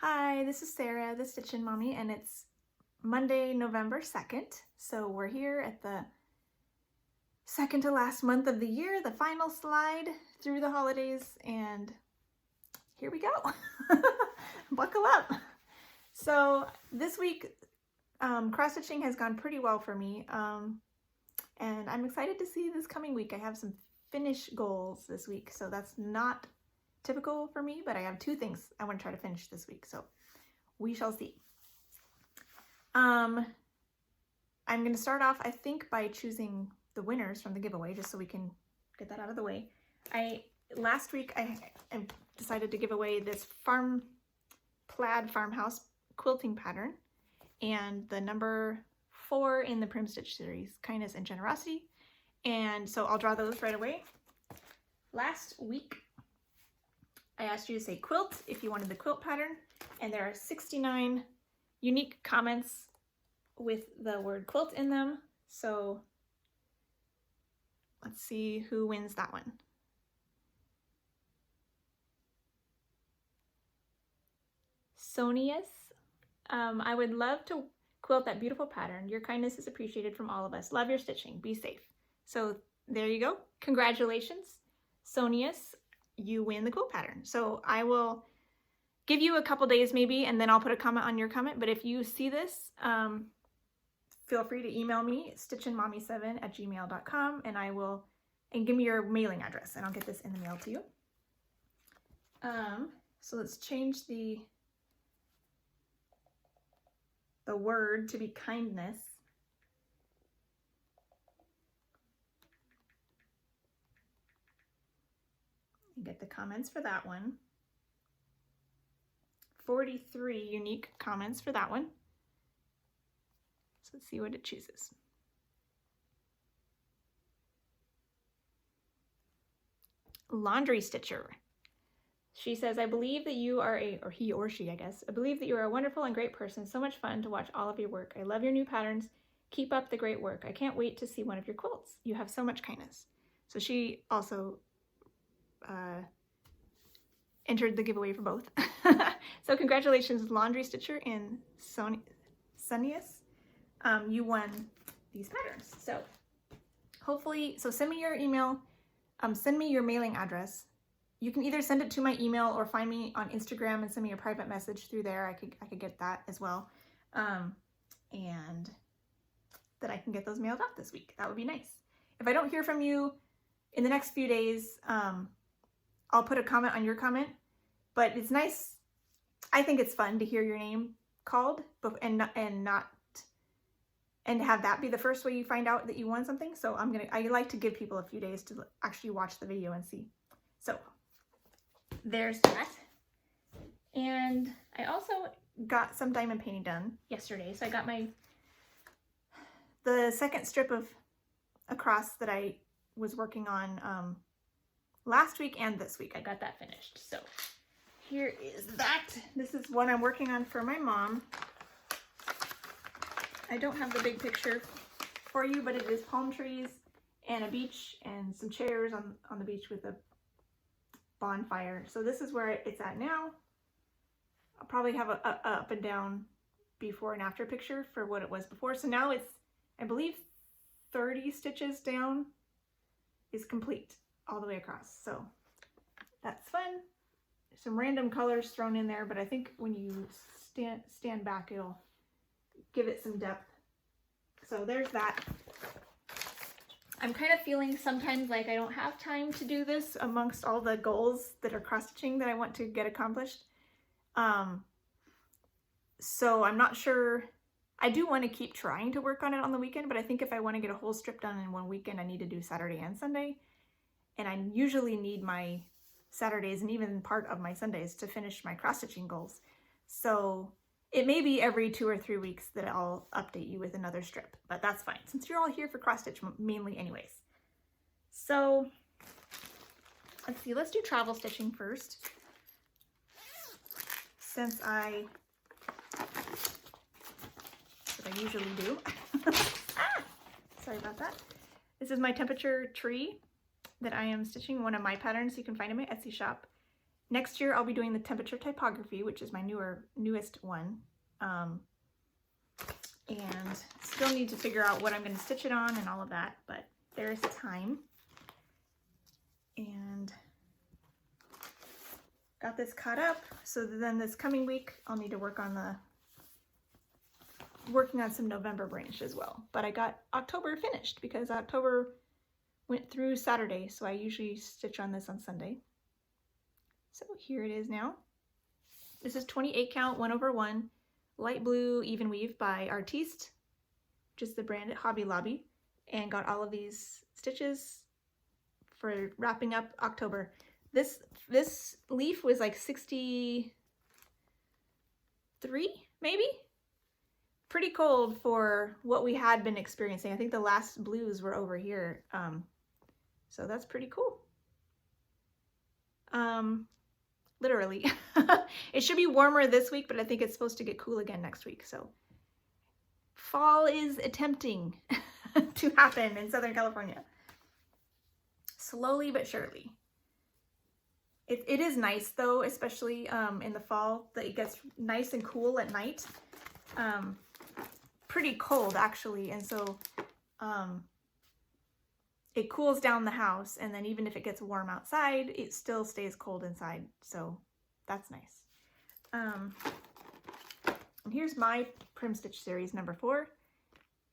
Hi, this is Sarah, the Stitchin Mommy, and it's Monday, November 2nd. So we're here at the second to last month of the year, the final slide through the holidays, and here we go. Buckle up. So this week, cross-stitching has gone pretty well for me, and I'm excited to see this coming week. I have some finish goals this week, so that's not typical for me, but I have two things I want to try to finish this week, so we shall see. I'm going to start off, I think, by choosing the winners from the giveaway, just so we can get that out of the way. Last week I decided to give away this plaid farmhouse quilting pattern and the number 4 in the Prim Stitch series, Kindness and Generosity, and so I'll draw those right away. Last week I asked you to say quilt if you wanted the quilt pattern, and there are 69 unique comments with the word quilt in them. So let's see who wins that one. Sonia's, I would love to quilt that beautiful pattern. Your kindness is appreciated from all of us. Love your stitching. Be safe. So there you go. Congratulations, Sonia's. You win the quilt pattern. So I will give you a couple days maybe, and then I'll put a comment on your comment. But if you see this, feel free to email me, stitchinmommy7@gmail.com, and give me your mailing address, and I'll get this in the mail to you. So let's change the word to be kindness. Get the comments for that one. 43 unique comments for that one. So let's see what it chooses. Laundry Stitcher. She says, I believe that you are or he or she, I guess, I believe that you are a wonderful and great person. So much fun to watch all of your work. I love your new patterns. Keep up the great work. I can't wait to see one of your quilts. You have so much kindness. So she also entered the giveaway for both. So congratulations, Laundry Stitcher and Sonia's. You won these patterns. So hopefully, send me your email, send me your mailing address. You can either send it to my email or find me on Instagram and send me a private message through there. I could get that as well. And that I can get those mailed out this week. That would be nice. If I don't hear from you in the next few days, I'll put a comment on your comment, but it's nice. I think it's fun to hear your name called and have that be the first way you find out that you won something. So I like to give people a few days to actually watch the video and see. So there's that. And I also got some diamond painting done yesterday. So I got the second strip of across that I was working on last week and this week. I got that finished. So here is that. This is what I'm working on for my mom. I don't have the big picture for you, but it is palm trees and a beach and some chairs on the beach with a bonfire. So this is where it's at now. I'll probably have a up and down before and after picture for what it was before. So now it's, I believe, 30 stitches down is complete all the way across. So that's fun. There's some random colors thrown in there, but I think when you stand back, it'll give it some depth. So there's that. I'm kind of feeling sometimes like I don't have time to do this amongst all the goals that are cross-stitching that I want to get accomplished. So I'm not sure. I do want to keep trying to work on it on the weekend, but I think if I want to get a whole strip done in one weekend, I need to do Saturday and Sunday. And I usually need my Saturdays and even part of my Sundays to finish my cross-stitching goals. So it may be every 2 or 3 weeks that I'll update you with another strip, but that's fine since you're all here for cross-stitch mainly anyways. So let's see, let's do travel stitching first. Since I usually do. Sorry about that. This is my temperature tree that I am stitching, one of my patterns you can find in my Etsy shop. Next year I'll be doing the temperature typography, which is my newest one. And still need to figure out what I'm going to stitch it on and all of that, but there's time. And got this caught up, so then this coming week I'll need to working on some November branch as well. But I got October finished because October went through Saturday, so I usually stitch on this on Sunday. So here it is now. This is 28 count 1/1 light blue even weave by Artiste, which is the brand at Hobby Lobby, and got all of these stitches for wrapping up October. This leaf was like 63 maybe? Pretty cold for what we had been experiencing. I think the last blues were over here. So that's pretty cool. Literally. It should be warmer this week, but I think it's supposed to get cool again next week. So fall is attempting to happen in Southern California. Slowly but surely. It is nice though, especially in the fall, that it gets nice and cool at night. Pretty cold actually, and so it cools down the house, and then even if it gets warm outside, it still stays cold inside, so that's nice. And here's my Prim Stitch series number 4.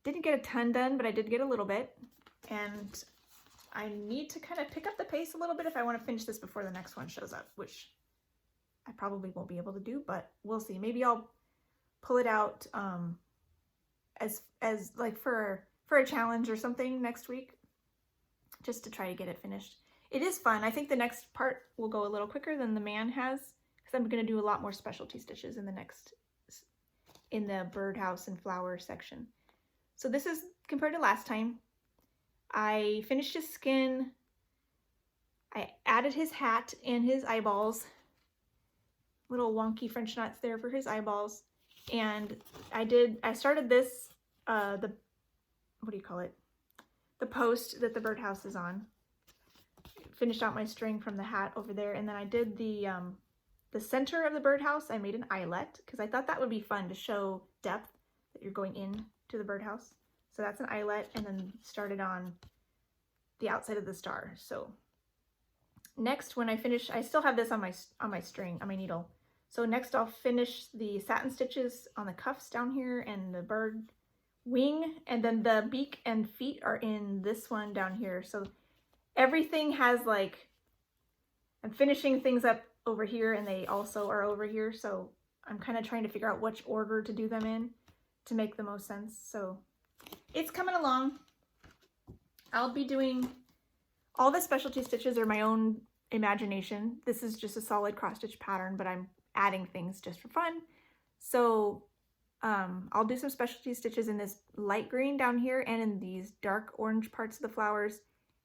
Didn't get a ton done, but I did get a little bit, and I need to kind of pick up the pace a little bit if I want to finish this before the next one shows up, which I probably won't be able to do, but we'll see. Maybe I'll pull it out as like for a challenge or something next week, just to try to get it finished. It is fun. I think the next part will go a little quicker than the man has, because I'm going to do a lot more specialty stitches in the birdhouse and flower section. So this is compared to last time. I finished his skin. I added his hat and his eyeballs. Little wonky French knots there for his eyeballs. And I started this, what do you call it? The post that the birdhouse is on. Finished out my string from the hat over there, and then I did the center of the birdhouse. I made an eyelet because I thought that would be fun to show depth that you're going in to the birdhouse. So that's an eyelet, and then started on the outside of the star. So next, when I finish, I still have this on my string, on my needle. So next I'll finish the satin stitches on the cuffs down here and the bird wing, and then the beak and feet are in this one down here. So everything has, like, I'm finishing things up over here and they also are over here. So I'm kind of trying to figure out which order to do them in to make the most sense. So it's coming along. I'll be doing all the specialty stitches are my own imagination. This is just a solid cross stitch pattern, but I'm adding things just for fun. So I'll do some specialty stitches in this light green down here and in these dark orange parts of the flowers,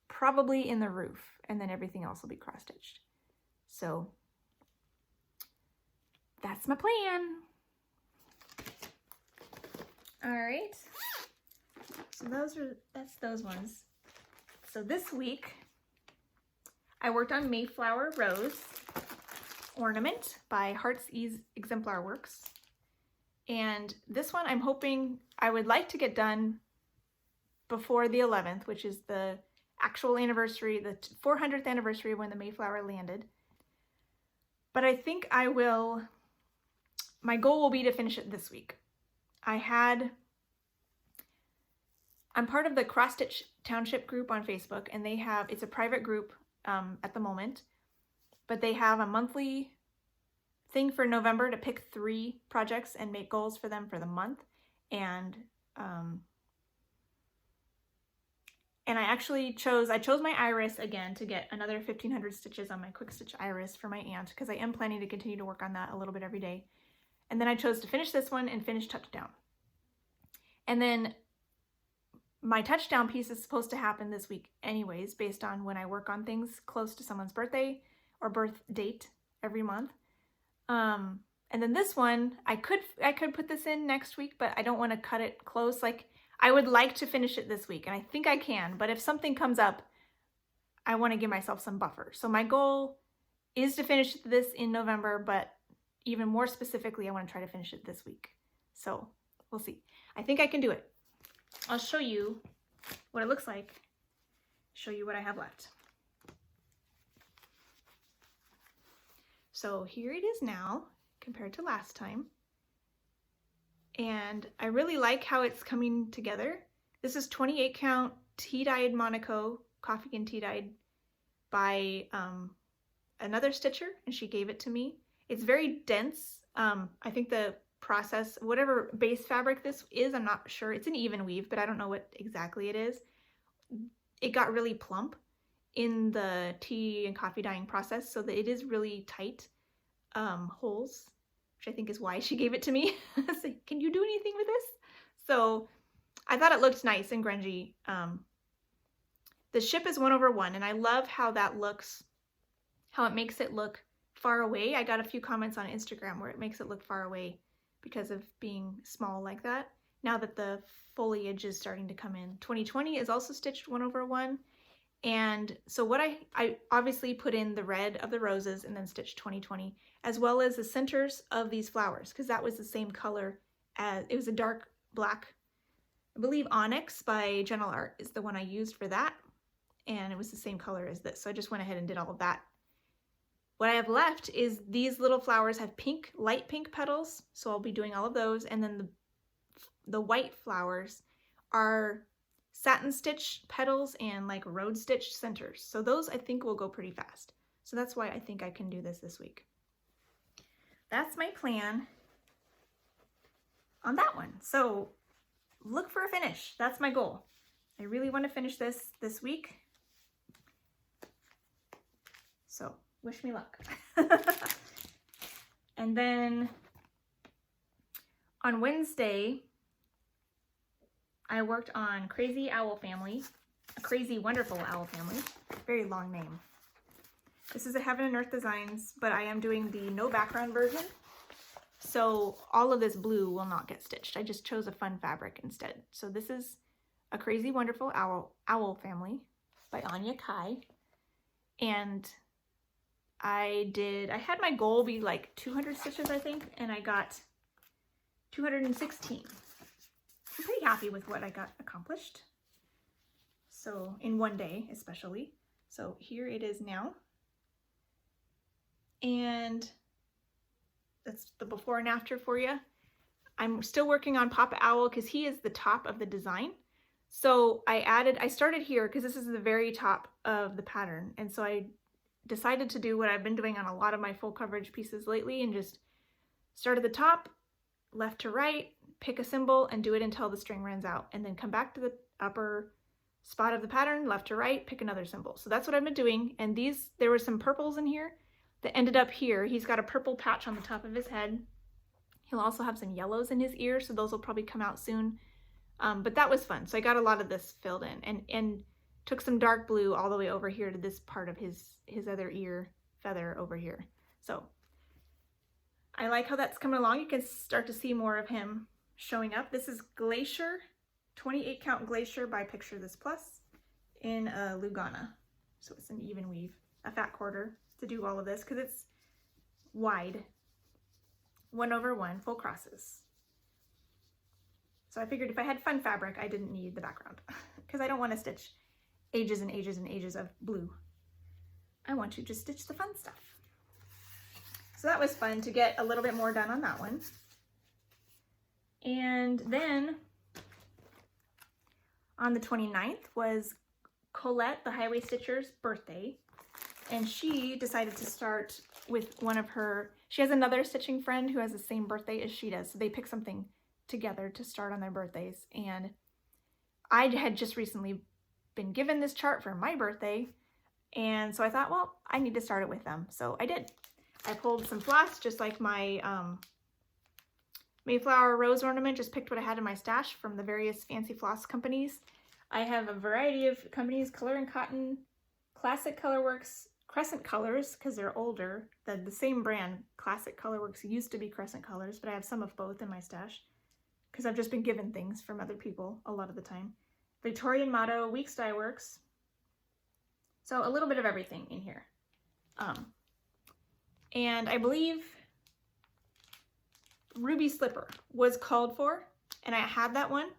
probably in the roof, and then everything else will be cross stitched. So that's my plan. All right, so that's those ones. So this week I worked on Mayflower Rose ornament by Heart's Ease Exemplar Works. And this one I'm hoping I would like to get done before the 11th, which is the actual anniversary, the 400th anniversary of when the Mayflower landed. But I think I will, my goal will be to finish it this week. I'm part of the Cross Stitch Township group on Facebook, and they have, it's a private group at the moment, but they have a monthly thing for November to pick 3 projects and make goals for them for the month. And I chose my iris again to get another 1,500 stitches on my quick stitch iris for my aunt, because I am planning to continue to work on that a little bit every day. And then I chose to finish this one and finish Touchdown. And then my Touchdown piece is supposed to happen this week anyways, based on when I work on things close to someone's birthday or birth date every month. And then this one, I could put this in next week, but I don't want to cut it close. Like, I would like to finish it this week, and I think I can, but if something comes up, I want to give myself some buffer. So my goal is to finish this in November, but even more specifically, I want to try to finish it this week. So we'll see. I think I can do it. I'll show you what it looks like, show you what I have left. So here it is now compared to last time. And I really like how it's coming together. This is 28 count tea-dyed Monaco, coffee and tea-dyed by another stitcher, and she gave it to me. It's very dense. I think the process, whatever base fabric this is, I'm not sure. It's an even weave, but I don't know what exactly it is. It got really plump in the tea and coffee dyeing process, so that it is really tight holes, which I think is why she gave it to me. So, can you do anything with this? So I thought it looked nice and grungy. The ship is 1/1, and I love how that looks, how it makes it look far away. I got a few comments on Instagram where it makes it look far away because of being small like that. Now that the foliage is starting to come in. 2020 is also stitched 1/1. And so what I obviously put in the red of the roses and then stitched 2020, as well as the centers of these flowers, because that was the same color as, it was a dark black, I believe Onyx by Gentle Art is the one I used for that. And it was the same color as this. So I just went ahead and did all of that. What I have left is these little flowers have pink, light pink petals. So I'll be doing all of those. And then the white flowers are satin stitch petals and like road stitch centers. So those I think will go pretty fast. So that's why I think I can do this week. That's my plan on that one. So look for a finish. That's my goal. I really want to finish this week. So wish me luck. And then on Wednesday, I worked on Crazy Owl Family, a Crazy Wonderful Owl Family, very long name. This is a Heaven and Earth Designs, but I am doing the no background version. So all of this blue will not get stitched. I just chose a fun fabric instead. So this is a Crazy Wonderful Owl Family by Anya Kai. And I had my goal be like 200 stitches, I think, and I got 216. I'm pretty happy with what I got accomplished. So in one day, especially. So here it is now. And that's the before and after for you. I'm still working on Papa Owl because he is the top of the design. So I started here because this is the very top of the pattern. And so I decided to do what I've been doing on a lot of my full coverage pieces lately and just start at the top, left to right, pick a symbol and do it until the string runs out, and then come back to the upper spot of the pattern, left to right, pick another symbol. So that's what I've been doing. And there were some purples in here that ended up here. He's got a purple patch on the top of his head. He'll also have some yellows in his ears, so those will probably come out soon. But that was fun. So I got a lot of this filled in and took some dark blue all the way over here to this part of his other ear feather over here. So I like how that's coming along. You can start to see more of him showing up. This is Glacier, 28 count Glacier by Picture This Plus in Lugana. So it's an even weave, a fat quarter to do all of this because it's wide, 1/1 full crosses. So I figured if I had fun fabric, I didn't need the background because I don't want to stitch ages and ages and ages of blue. I want to just stitch the fun stuff. So that was fun to get a little bit more done on that one. And then on the 29th was Colette, the Highway Stitcher's birthday. And she decided to start with one of her, she has another stitching friend who has the same birthday as she does. So they pick something together to start on their birthdays. And I had just recently been given this chart for my birthday. And so I thought, well, I need to start it with them. So I did. I pulled some floss, just like my Mayflower rose ornament, just picked what I had in my stash from the various fancy floss companies. I have a variety of companies, Color and Cotton, Classic Colorworks, Crescent Colors, because they're older. The same brand, Classic Colorworks, used to be Crescent Colors, but I have some of both in my stash because I've just been given things from other people a lot of the time. Victorian Motto, Weeks Dye Works. So a little bit of everything in here. And I believe Ruby Slipper was called for, and I had that one,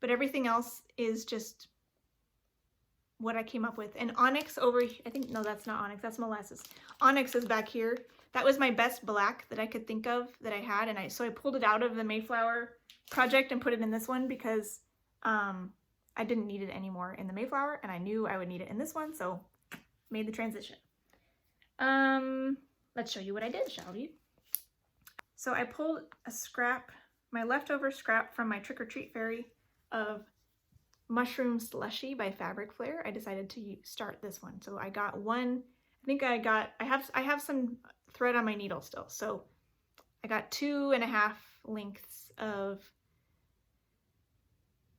but everything else is just what I came up with. And Onyx over, I think, no, that's not Onyx, that's Molasses. Onyx is back here. That was my best black that I could think of that I had, and so I pulled it out of the Mayflower project and put it in this one because I didn't need it anymore in the Mayflower, and I knew I would need it in this one, so made the transition. Let's show you what I did, shall we? So I pulled a scrap, my leftover scrap from my Trick or Treat Fairy of Mushroom Slushy by Fabric Flare. I decided to start this one. So I got one, I have some thread on my needle still. So I got 2.5 lengths of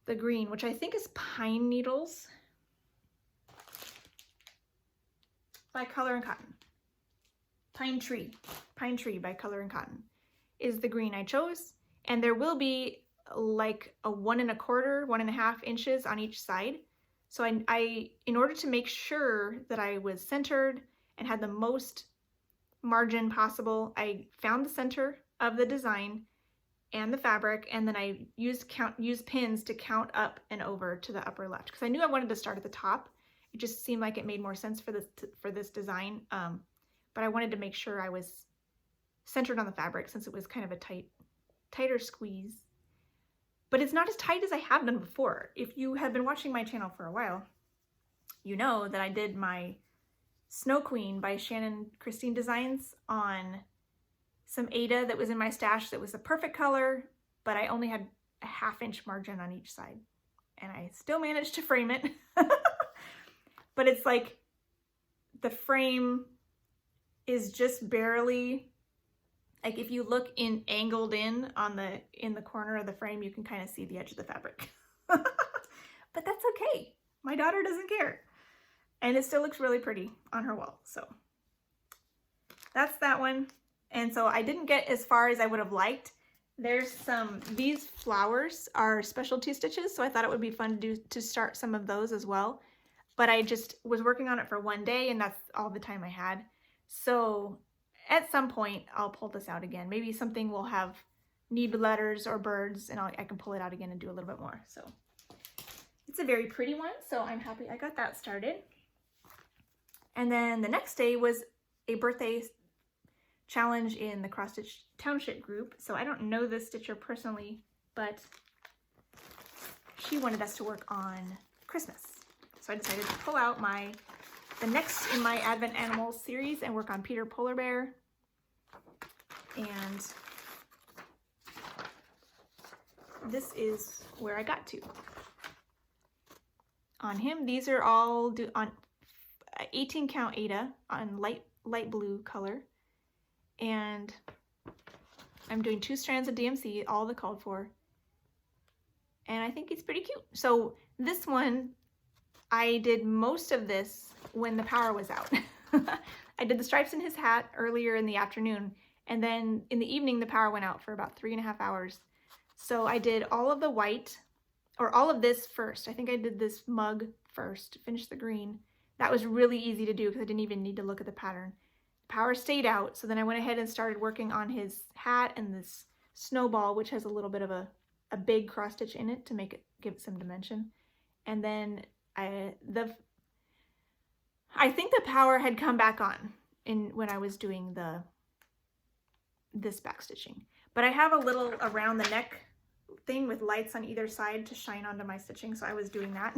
the green, which I think is Pine Needles by Color and Cotton. Pine Tree by Color and Cotton is the green I chose. And there will be like a 1 1/4, 1.5 inches on each side. So I, in order to make sure that I was centered and had the most margin possible, I found the center of the design and the fabric, and then I used pins to count up and over to the upper left, because I knew I wanted to start at the top. It just seemed like it made more sense for this design, but I wanted to make sure I was centered on the fabric since it was kind of a tighter squeeze. But it's not as tight as I have done before. If you have been watching my channel for a while, you know that I did my Snow Queen by Shannon Christine Designs on some Ada that was in my stash that was a perfect color, but I only had a 1/2 inch margin on each side. And I still managed to frame it. But it's like the frame is just barely, like if you look angled in the corner of the frame, you can kind of see the edge of the fabric. But that's okay. My daughter doesn't care. And it still looks really pretty on her wall. So that's that one. And so I didn't get as far as I would have liked. There's these flowers are specialty stitches, so I thought it would be fun to start some of those as well. But I just was working on it for one day, and that's all the time I had. So at some point, I'll pull this out again. Maybe something will need letters or birds, and I can pull it out again and do a little bit more. So it's a very pretty one, so I'm happy I got that started. And then the next day was a birthday challenge in the Cross Stitch Township group. So I don't know this stitcher personally, but she wanted us to work on Christmas. So I decided to pull out the next in my Advent Animals series and work on Peter Polar Bear. And this is where I got to. On him, these are all on 18 count Ada on light blue color. And I'm doing 2 strands of DMC, all the called for. And I think it's pretty cute. So this one, I did most of this when the power was out. I did the stripes in his hat earlier in the afternoon, and then in the evening the power went out for about 3.5 hours. So I did all of the white, or all of this first. I think I did this mug first, finished the green. That was really easy to do because I didn't even need to look at the pattern. Power stayed out, so then I went ahead and started working on his hat and this snowball, which has a little bit of a big cross stitch in it to give it some dimension. And then I think the power had come back on when I was doing this back stitching. But I have a little around the neck thing with lights on either side to shine onto my stitching, so I was doing that.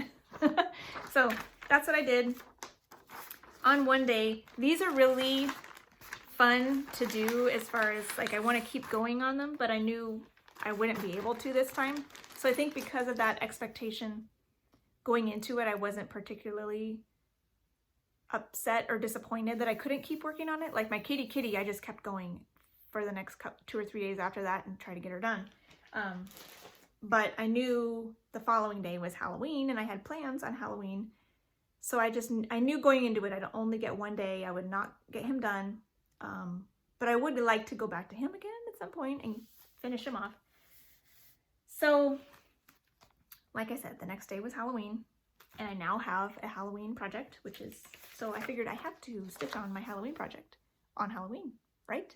So that's what I did on one day. These are really fun to do as far as, like, I want to keep going on them, but I knew I wouldn't be able to this time. So I think because of that expectation going into it, I wasn't particularly upset or disappointed that I couldn't keep working on it. Like my kitty, I just kept going for the next 2 or 3 days after that and try to get her done. But I knew the following day was Halloween, and I had plans on Halloween. So I knew going into it, I'd only get one day. I would not get him done. But I would like to go back to him again at some point and finish him off. So, like I said, the next day was Halloween, and I now have a Halloween project, so I figured I have to stitch on my Halloween project on Halloween, right?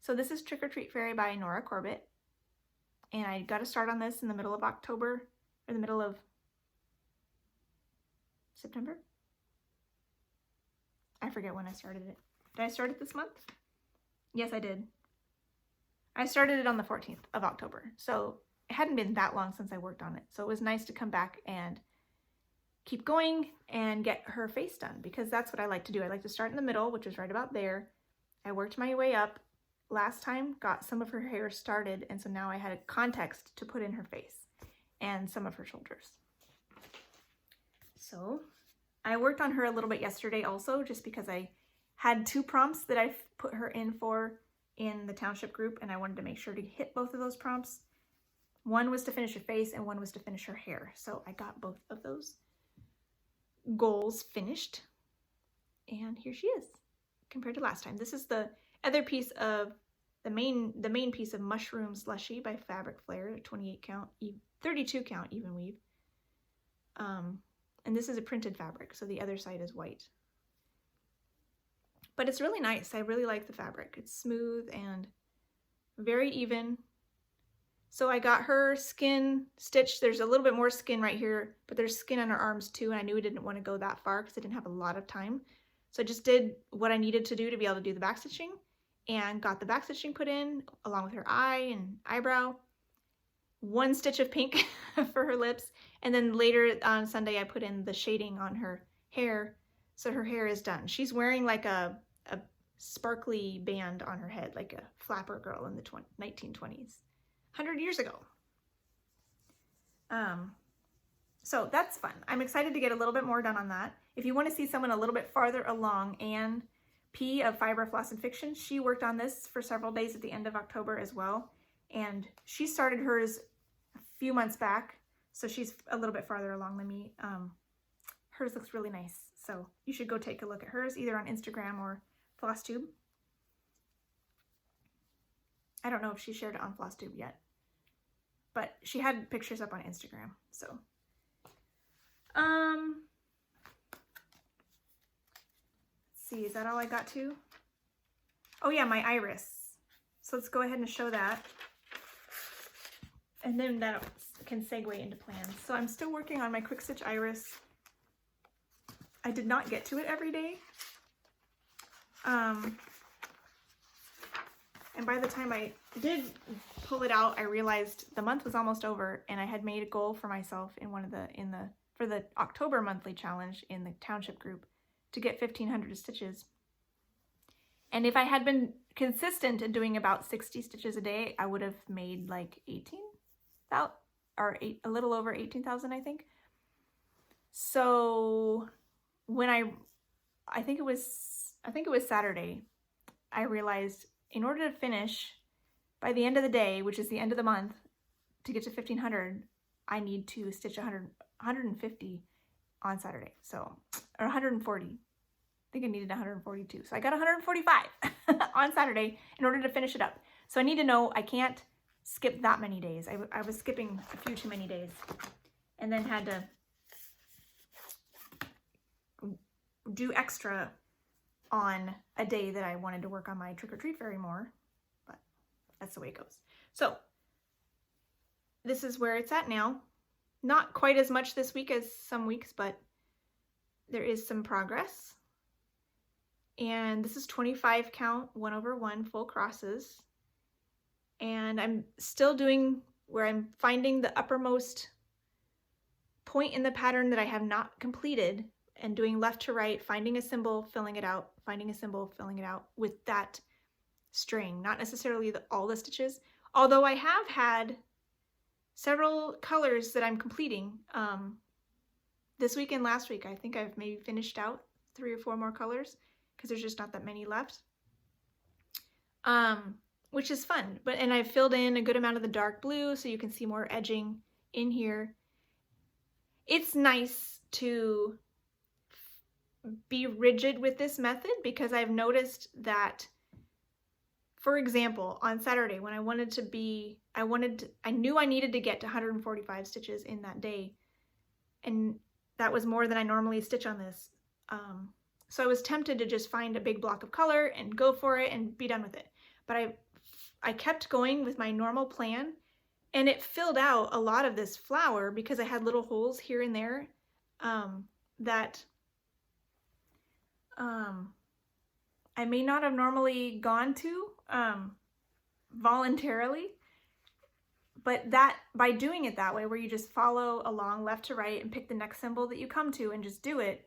So this is Trick or Treat Fairy by Nora Corbett. And I got to start on this in the middle of October, or the middle of September? I forget when I started it. Did I start it this month? Yes, I did. I started it on the 14th of October. So it hadn't been that long since I worked on it. So it was nice to come back and keep going and get her face done, because that's what I like to do. I like to start in the middle, which is right about there. I worked my way up last time, got some of her hair started, and so now I had a context to put in her face and some of her shoulders. So I worked on her a little bit yesterday also, just because I had 2 prompts that I put her in for in the township group, and I wanted to make sure to hit both of those prompts. One was to finish her face and one was to finish her hair. So I got both of those goals finished, and here she is compared to last time. This is the other piece of the main piece of Mushroom Slushy by Fabric Flair, 28 count, 32 count even weave. And this is a printed fabric, so the other side is white. But it's really nice. I really like the fabric. It's smooth and very even. So I got her skin stitched. There's a little bit more skin right here, but there's skin on her arms too, and I knew I didn't want to go that far because I didn't have a lot of time. So I just did what I needed to do to be able to do the back stitching, and got the back stitching put in along with her eye and eyebrow. 1 stitch of pink for her lips, and then later on Sunday I put in the shading on her hair, so her hair is done. She's wearing like a sparkly band on her head, like a flapper girl in the 1920s, 100 years ago. So that's fun. I'm excited to get a little bit more done on that. If you want to see someone a little bit farther along, Anne P of Fiber, Floss, and Fiction, she worked on this for several days at the end of October as well, and she started hers a few months back, so she's a little bit farther along than me. Hers looks really nice, so you should go take a look at hers either on Instagram or Flosstube. I don't know if she shared it on Flosstube yet, but she had pictures up on Instagram. So let's see, is that all I got to? Oh yeah, my iris. So let's go ahead and show that, and then that can segue into plans. So I'm still working on my quick stitch iris. I did not get to it every day. And by the time I did pull it out, I realized the month was almost over, and I had made a goal for myself in for the October monthly challenge in the township group to get 1,500 stitches. And if I had been consistent in doing about 60 stitches a day, I would have made like 18,000 or a little over 18,000, I think. So when I think it was Saturday, I realized in order to finish by the end of the day, which is the end of the month, to get to 1,500, I need to stitch 150 on Saturday. So, or 140. I think I needed 142. So I got 145 on Saturday in order to finish it up. So I need to know I can't skip that many days. I was skipping a few too many days, and then had to do extra on a day that I wanted to work on my Trick or Treat Fairy more, but that's the way it goes. So this is where it's at now. Not quite as much this week as some weeks, but there is some progress. And this is 25 count 1/1 full crosses. And I'm still doing where I'm finding the uppermost point in the pattern that I have not completed, and doing left to right, finding a symbol, filling it out, finding a symbol, filling it out with that string, not necessarily all the stitches. Although I have had several colors that I'm completing. This week and last week, I think I've maybe finished out 3 or 4 more colors because there's just not that many left. Which is fun, and I've filled in a good amount of the dark blue so you can see more edging in here. It's nice to be rigid with this method because I've noticed that, for example, on Saturday when I knew I needed to get to 145 stitches in that day, and that was more than I normally stitch on this. So I was tempted to just find a big block of color and go for it and be done with it. But I kept going with my normal plan, and it filled out a lot of this flower because I had little holes here and there that I may not have normally gone to voluntarily. But that, by doing it that way, where you just follow along left to right and pick the next symbol that you come to and just do it,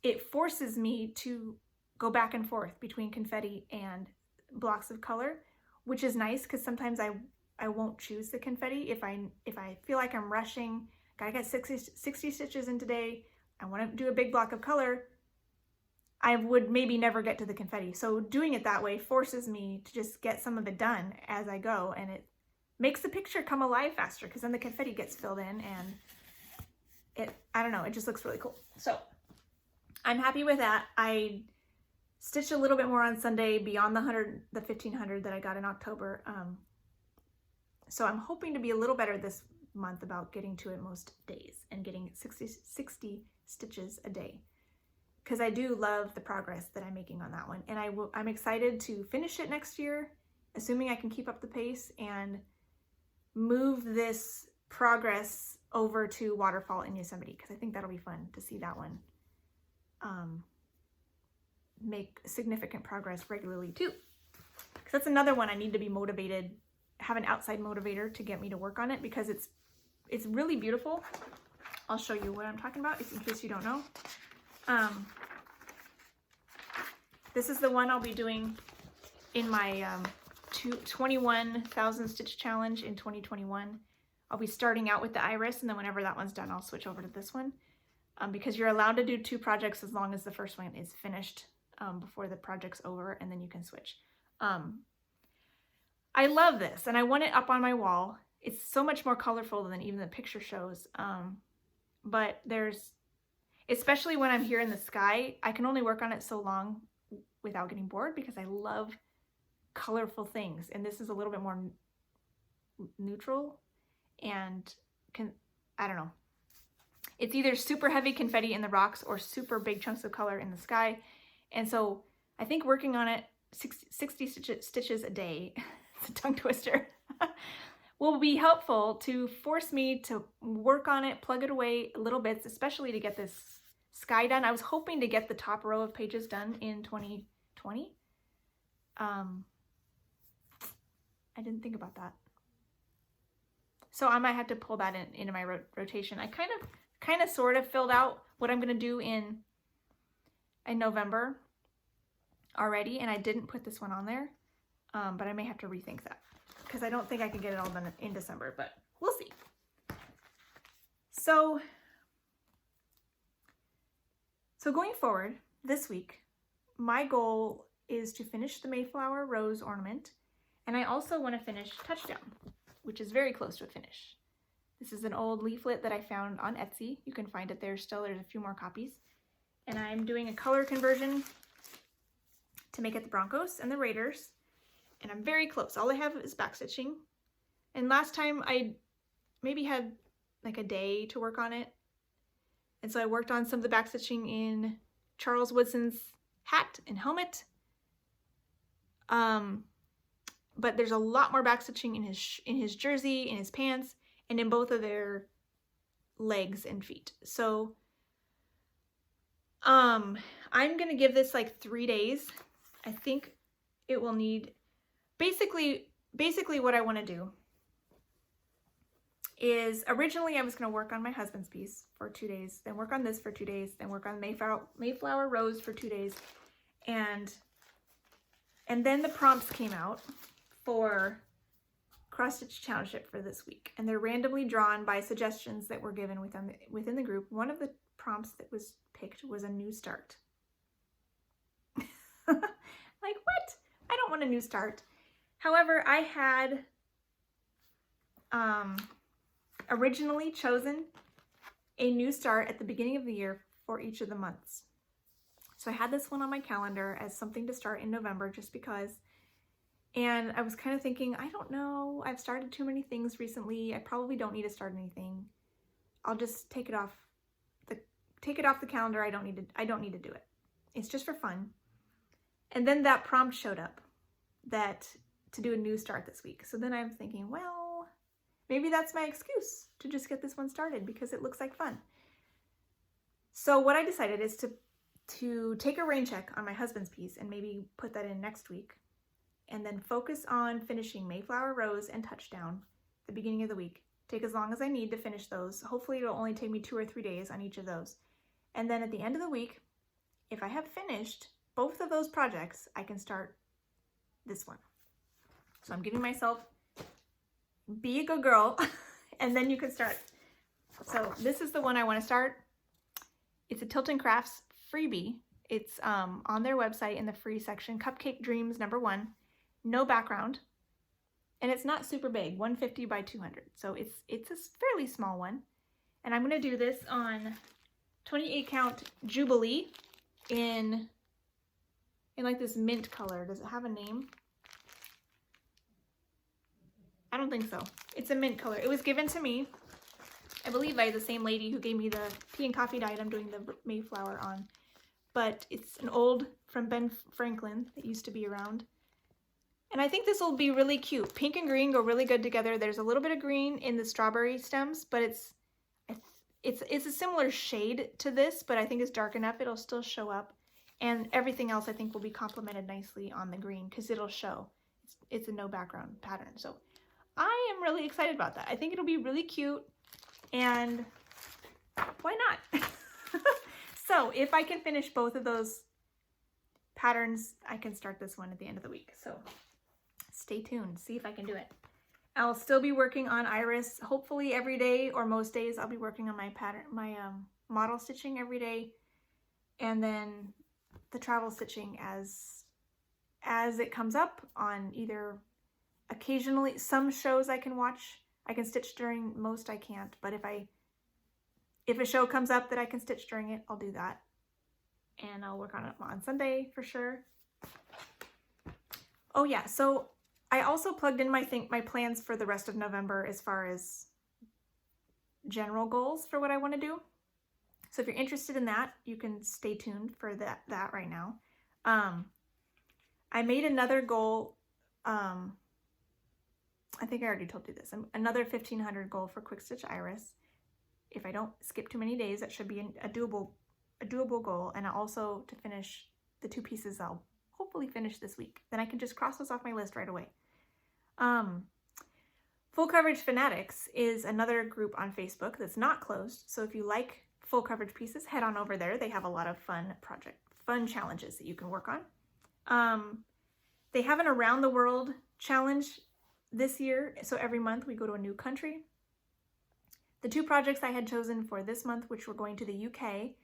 it forces me to go back and forth between confetti and blocks of color, which is nice because sometimes I won't choose the confetti if I feel like I'm rushing, gotta get 60 stitches in today, I want to do a big block of color, I would maybe never get to the confetti. So doing it that way forces me to just get some of it done as I go, and it makes the picture come alive faster because then the confetti gets filled in, and I don't know, it just looks really cool. So I'm happy with that. I stitched a little bit more on Sunday beyond the 1500 that I got in October. So I'm hoping to be a little better this month about getting to it most days and getting 60 stitches a day, because I do love the progress that I'm making on that one. And I'm excited to finish it next year, assuming I can keep up the pace, and move this progress over to Waterfall in Yosemite, because I think that'll be fun to see that one make significant progress regularly too. Because that's another one I need to be motivated, have an outside motivator to get me to work on it, because it's really beautiful. I'll show you what I'm talking about in case you don't know. This is the one I'll be doing in my 21,000 stitch challenge in 2021. I'll be starting out with the iris, and then whenever that one's done, I'll switch over to this one, because you're allowed to do 2 projects as long as the first one is finished before the project's over, and then you can switch. I love this, and I want it up on my wall. It's so much more colorful than even the picture shows, but especially when I'm here in the sky, I can only work on it so long without getting bored, because I love colorful things, and this is a little bit more neutral, and I don't know, it's either super heavy confetti in the rocks or super big chunks of color in the sky. And so I think working on it 60 stitches a day, it's a tongue twister, will be helpful to force me to work on it, plug it away little bits, especially to get this sky done. I was hoping to get the top row of pages done in 2020. I didn't think about that. So I might have to pull that into my rotation. I kind of sort of filled out what I'm going to do in November already, and I didn't put this one on there, but I may have to rethink that, because I don't think I can get it all done in December, but we'll see. So going forward this week, my goal is to finish the Mayflower rose ornament, and I also want to finish Touchdown, which is very close to a finish. This is an old leaflet that I found on Etsy. You can find it there still. There's a few more copies. And I'm doing a color conversion to make it the Broncos and the Raiders. And I'm very close. All I have is backstitching. And last time I maybe had like a day to work on it. And so I worked on some of the backstitching in Charles Woodson's hat and helmet. But there's a lot more backstitching in his jersey, in his pants, and in both of their legs and feet. So I'm gonna give this like 3 days. I think it will need, basically what I want to do is, originally I was going to work on my husband's piece for 2 days, then work on this for 2 days, then work on Mayflower Rose for 2 days, and then the prompts came out for Cross Stitch Challenge for this week, and they're randomly drawn by suggestions that were given within the group. One of the prompts that was picked was a new start. Like, what? I don't want a new start. However, I had originally chosen a new start at the beginning of the year for each of the months. So I had this one on my calendar as something to start in November just because. And I was kind of thinking, I don't know, I've started too many things recently. I probably don't need to start anything. I'll just take it off the calendar. I don't need to do it. It's just for fun. And then that prompt showed up to do a new start this week. So then I'm thinking, well, maybe that's my excuse to just get this one started because it looks like fun. So what I decided is to take a rain check on my husband's piece and maybe put that in next week, and then focus on finishing Mayflower Rose and Touchdown at the beginning of the week. Take as long as I need to finish those. Hopefully it'll only take me 2 or 3 days on each of those. And then at the end of the week, if I have finished both of those projects, I can start this one. So I'm giving myself, be a good girl, and then you can start. So this is the one I want to start. It's a Tilton Crafts freebie. It's on their website in the free section, Cupcake Dreams #1, no background, and it's not super big, 150 by 200. So it's a fairly small one. And I'm going to do this on 28 count Jubilee in like this mint color. Does it have a name? I don't think so. It's a mint color. It was given to me, I believe, by the same lady who gave me the tea and coffee diet I'm doing the Mayflower on. But it's an old from Ben Franklin that used to be around. And I think this will be really cute. Pink and green go really good together. There's a little bit of green in the strawberry stems, but it's a similar shade to this, but I think it's dark enough it'll still show up. And everything else I think will be complemented nicely on the green because it'll show. It's a no background pattern. So I am really excited about that. I think it'll be really cute, and why not? So if I can finish both of those patterns, I can start this one at the end of the week. So stay tuned, see if I can do it. I'll still be working on Iris, hopefully every day, or most days I'll be working on my pattern, my model stitching every day, and then the travel stitching as it comes up on either occasionally. Some shows I can watch, I can stitch during, most I can't, but if a show comes up that I can stitch during it, I'll do that. And I'll work on it on Sunday for sure. Oh yeah, so I also plugged in my plans for the rest of November as far as general goals for what I want to do. So if you're interested in that, you can stay tuned for that right now. I made another goal. I think I already told you this. Another 1,500 goal for Quick Stitch Iris. If I don't skip too many days, that should be a doable goal. And also to finish the 2 pieces I'll hopefully finish this week. Then I can just cross those off my list right away. Full Coverage Fanatics is another group on Facebook that's not closed. So if you like full coverage pieces, head on over there. They have a lot of fun challenges that you can work on. They have an around the world challenge this year. So every month we go to a new country. The 2 projects I had chosen for this month, which were going to the UK,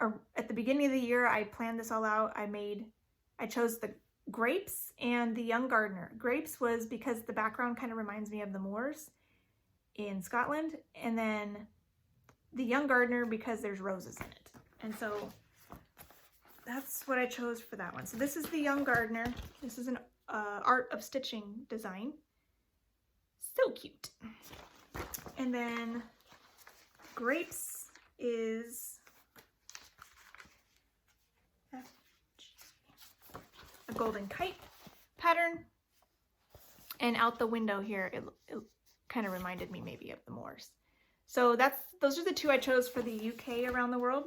or at the beginning of the year, I planned this all out. I chose the grapes and the young gardener. Grapes was because the background kind of reminds me of the moors in Scotland, and then the young gardener because there's roses in it. And so that's what I chose for that one. So this is the young gardener. This is an art of stitching design. So cute. And then grapes is a golden kite pattern. And out the window here, it kind of reminded me maybe of the moors. So those are the 2 I chose for the UK around the world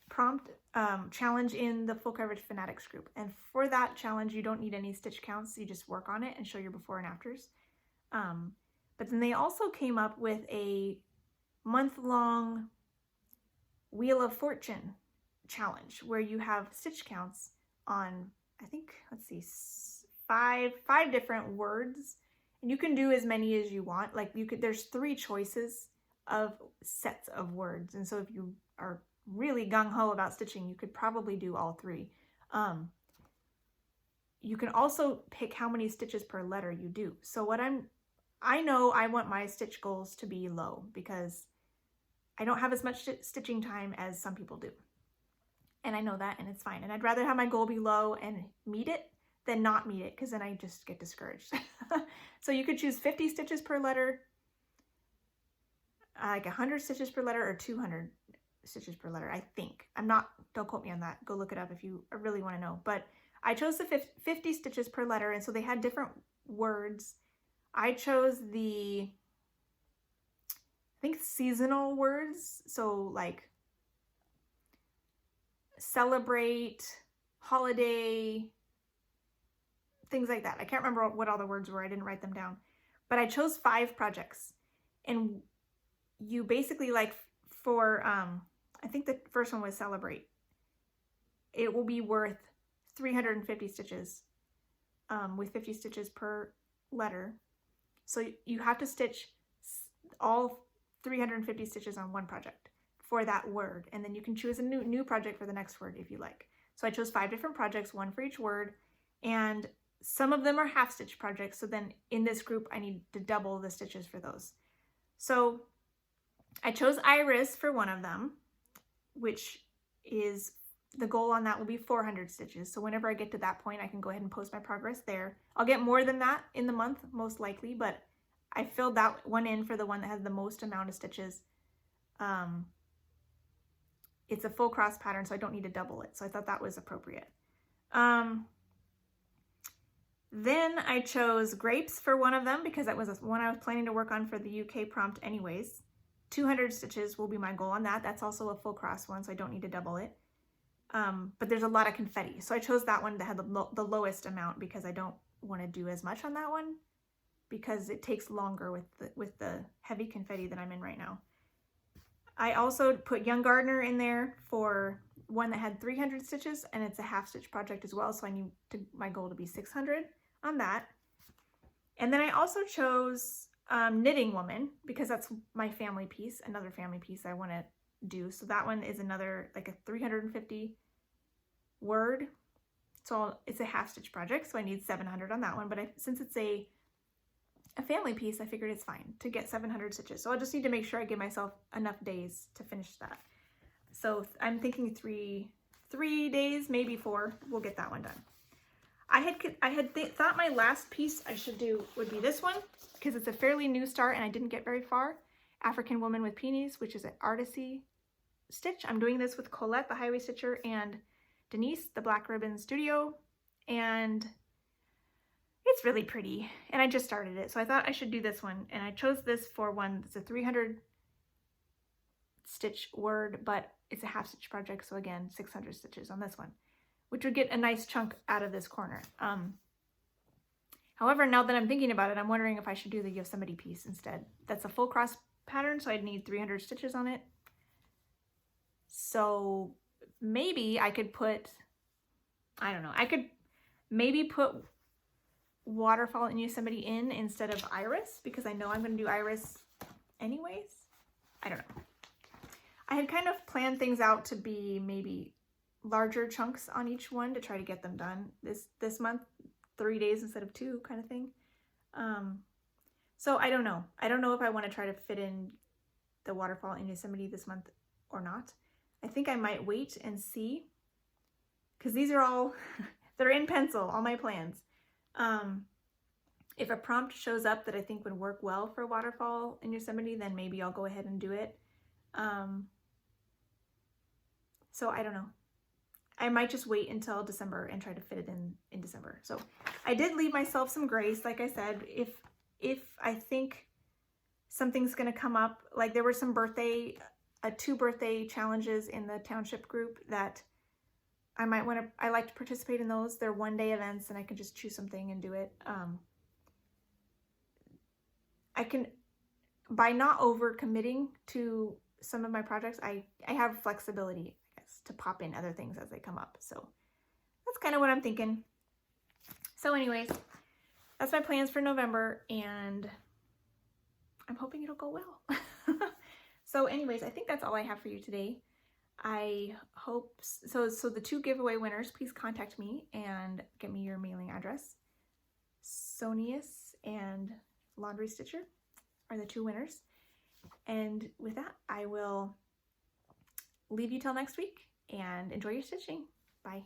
prompt challenge in the Full Coverage Fanatics group. And for that challenge, you don't need any stitch counts. You just work on it and show your before and afters. But then they also came up with a month-long Wheel of Fortune challenge where you have stitch counts on, I think, let's see, five different words. And you can do as many as you want. Like there's 3 choices of sets of words. And so if you are really gung-ho about stitching, you could probably do all 3. You can also pick how many stitches per letter you do. So I know I want my stitch goals to be low because I don't have as much stitching time as some people do. And I know that, and it's fine. And I'd rather have my goal be low and meet it than not meet it, because then I just get discouraged. So you could choose 50 stitches per letter, like 100 stitches per letter, or 200. stitches per letter, I think. I'm not, don't quote me on that. Go look it up if you really want to know. But I chose the 50 stitches per letter, and so they had different words. I chose the, I think, seasonal words. So like celebrate, holiday, things like that. I can't remember what all the words were. I didn't write them down. But I chose 5 projects. And you basically, like, for, I think the first one was celebrate. It will be worth 350 stitches with 50 stitches per letter. So you have to stitch all 350 stitches on one project for that word. And then you can choose a new project for the next word if you like. So I chose 5 different projects, one for each word. And some of them are half stitch projects. So then in this group, I need to double the stitches for those. So I chose iris for one of them, which is, the goal on that will be 400 stitches. So whenever I get to that point, I can go ahead and post my progress there. I'll get more than that in the month, most likely, but I filled that one in for the one that has the most amount of stitches. It's a full cross pattern, so I don't need to double it. So I thought that was appropriate. Then I chose grapes for one of them because that was one I was planning to work on for the UK prompt anyways. 200 stitches will be my goal on that. That's also a full cross one, so I don't need to double it. But there's a lot of confetti. So I chose that one that had the lowest amount because I don't want to do as much on that one because it takes longer with the heavy confetti that I'm in right now. I also put Young Gardener in there for one that had 300 stitches, and it's a half stitch project as well. So I need my goal to be 600 on that. And then I also chose Knitting Woman because that's my family piece, another family piece I want to do. So that one is another, like a 350 word. So it's a half stitch project. So I need 700 on that one. But since it's a family piece, I figured it's fine to get 700 stitches. So I'll just need to make sure I give myself enough days to finish that. So I'm thinking three days, maybe 4, we'll get that one done. I had thought my last piece I should do would be this one because it's a fairly new start and I didn't get very far. African Woman with Peonies, which is an artisy stitch. I'm doing this with Colette, the highway stitcher, and Denise, the Black Ribbon Studio, and it's really pretty. And I just started it, so I thought I should do this one. And I chose this for one that's a 300 stitch word, but it's a half stitch project. So again, 600 stitches on this one, which would get a nice chunk out of this corner. However, now that I'm thinking about it, I'm wondering if I should do the Yosemite piece instead. That's a full cross pattern, so I'd need 300 stitches on it. So maybe I could put, I don't know, I could maybe put Waterfall in Yosemite in instead of iris because I know I'm going to do iris anyways. I don't know. I had kind of planned things out to be maybe larger chunks on each one to try to get them done this month, 3 days instead of 2 kind of thing. So I don't know. I don't know if I want to try to fit in the Waterfall in Yosemite this month or not. I think I might wait and see because these are all, they're in pencil, all my plans. If a prompt shows up that I think would work well for Waterfall in Yosemite, then maybe I'll go ahead and do it. So I don't know. I might just wait until December and try to fit it in December. So I did leave myself some grace. Like I said, if I think something's going to come up, like there were some 2 birthday challenges in the township group that I might want to, I like to participate in those. They're 1-day events and I can just choose something and do it. I can, by not over committing to some of my projects, I have flexibility, I guess, to pop in other things as they come up. So that's kind of what I'm thinking. So anyways, that's my plans for November and I'm hoping it'll go well. So anyways, I think that's all I have for you today. I hope, so the 2 giveaway winners, please contact me and get me your mailing address. Sonius and Laundry Stitcher are the 2 winners. And with that, I will leave you till next week and enjoy your stitching. Bye.